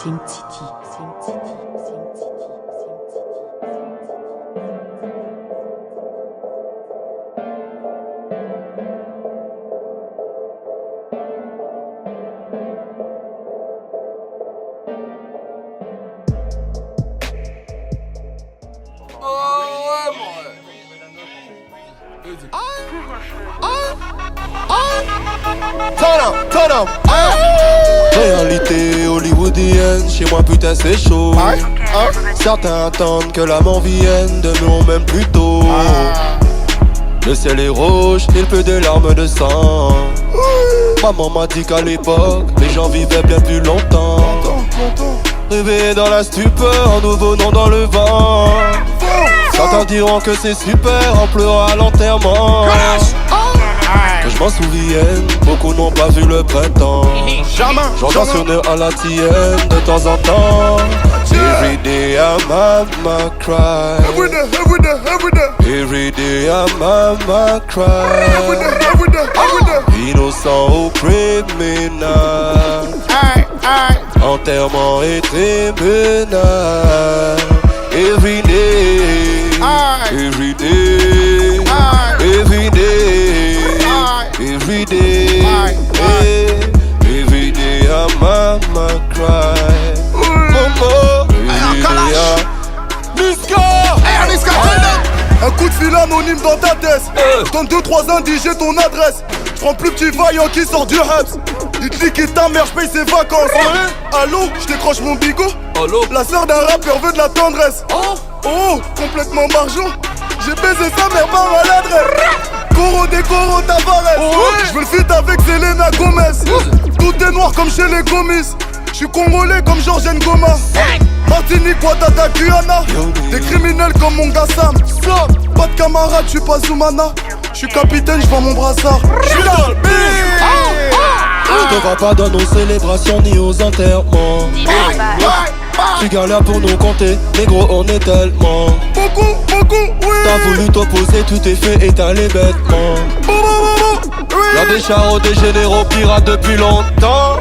City. Turn up. Réalité hollywoodienne, chez moi putain c'est chaud. Certains attendent que l'amour vienne de nous même plus tôt. Le ciel est rouge, il pleut des larmes de sang. Maman m'a dit qu'à l'époque, les gens vivaient bien plus longtemps. Réveillés dans la stupeur, nous venons dans le vent. Certains diront que c'est super, on pleura à l'enterrement. Que je m'en souvienne, beaucoup n'ont pas vu le printemps. J'entends sonner à la tienne de temps en temps. Every day I'm mama cry. Every day I'm mama cry. Innocent ou criminel, enterrement et tribunal. Every day, every day, every day, every day, every day I'm mama cry. Niska, un coup de fil anonyme dans ta tête. J'donne 2-3 indices, j'ai ton adresse. J'prends plus petit vaillant qui sort du Habs. Dites-lui que ta mère, j'paye ses vacances. Allô, j'décroche mon bigot. La sœur d'un rappeur veut de la tendresse. Oh, complètement margeant. J'ai baisé sa mère par maladresse. Coro décoro Tavares. J'veux le feat avec Selena Gomez. Tout est noir comme chez les Gomis. J'suis congolais comme Georges Ngoma. Martinique, Ouattara, Guyana. Des criminels comme mon gars Sam. Pas de camarade, j'suis pas Zoumana. J'suis capitaine, j'vends mon brassard. J'suis dans le Je te vois pas dans nos célébrations ni aux enterrements. Tu galères pour nous compter, négro on est tellement. Beaucoup, oui. T'as voulu t'opposer, tu t'es fait étaler bêtement. Y'a des charros, des généraux pirates depuis longtemps.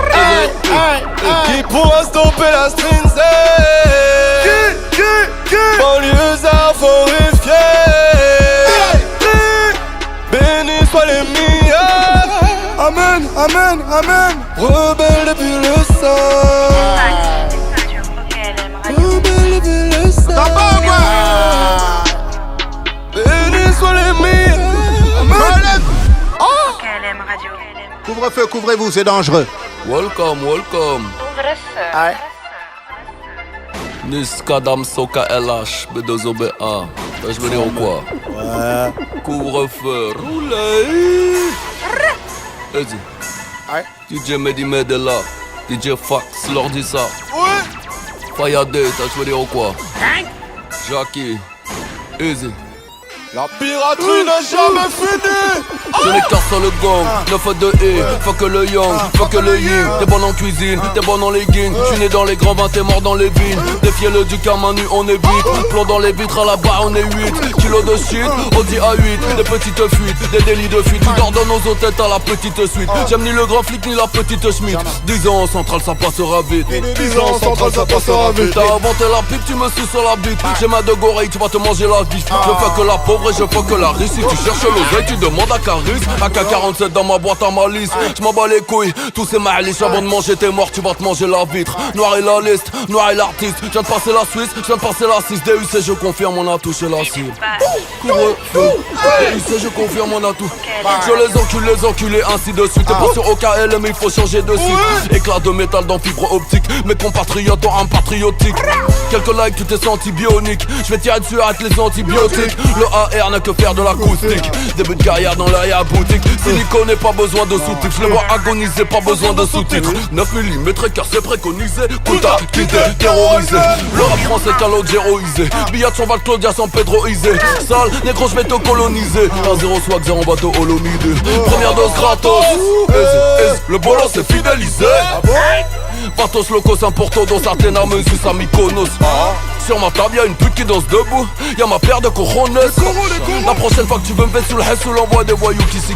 Qui pourra stopper la strinze? Banlieusards horrifiés. Bénis soient les meilleurs. Amen. Rebelle depuis le sang. Rebelle depuis le sang. Bénis soient les meilleurs. Couvre-feu, couvrez-vous, c'est dangereux. Welcome. Couvre-feu. Niska Dam Soka LH B2OBA. Je veux dire quoi? Couvre-feu, roulez. Vas-y. DJ Mehdi Medela. DJ Fax, leur dit ça. Fayade, je veux dire quoi? Jackie. Easy. La piraterie n'est jamais finie. Je les casse sur le gang, 9 de E, fuck le young, fuck le yin. T'es bon en cuisine, t'es bon en leggings. J'suis né dans les grands vins, t'es mort dans les vignes. Défiez-le du Kamanu, on est vite. Plomb dans les vitres, à la barre on est 8. Kilos de shit, Audi A8. Des petites fuites, des délits de fuite. Tu dors dans nos hôtels, t'as la petite suite. J'aime ni le grand flic ni la petite Schmitt. 10 ans en centrale, ça passera vite. 10 ans en centrale, ça passera vite. T'as inventé la pipe, tu me suces sur la bite. J'ai ma de goreille, tu vas te manger la bite. Je fais que la pauvre et je fais que la riche. Si tu cherches l'oseille, tu demandes à Caris. AK-47 dans ma boîte à malice. J'm'en bats les couilles, tous ces malices. Avant de manger tes morts, tu vas te manger la vitre. Noir et la liste, noir et l'artiste. Je viens de passer la Suisse, je viens de passer la 6 DUC, je confirme, on a touché la cible. Couvre-feu, DUC, je confirme, on a tout. Je les enculés, ainsi de suite. T'es pas sur OKL, mais il faut changer de site. Éclat de métal dans fibre optique. Mes compatriotes ont un patriotique. Quelques likes, tu t'es senti bionique. Je vais tirer dessus, arrête les antibiotiques. Le AR n'a que faire de l'acoustique. Début de carrière dans l'arrière-boutique. Silicone n'est pas besoin de sous-titres. Je les vois agoniser, pas besoin de sous-titres. 9 mm car c'est préconisé. Kuta, quitté, terrorisé. Le rap français calogéroisé. Billard sur Val Claudia sans Pedroisé. Sale, négro, je vais te coloniser. 1-0 swag, 0 bateau holomidé. Première dose gratos. Le bolos c'est fidélisé. Patos locos, un porto dans certaines armes, sus à Mykonos. Sur ma table y'a une pute qui danse debout. Y'a ma paire de cojones. La prochaine fois que tu veux me faire sous le hess, l'envoi des voyous qui s'y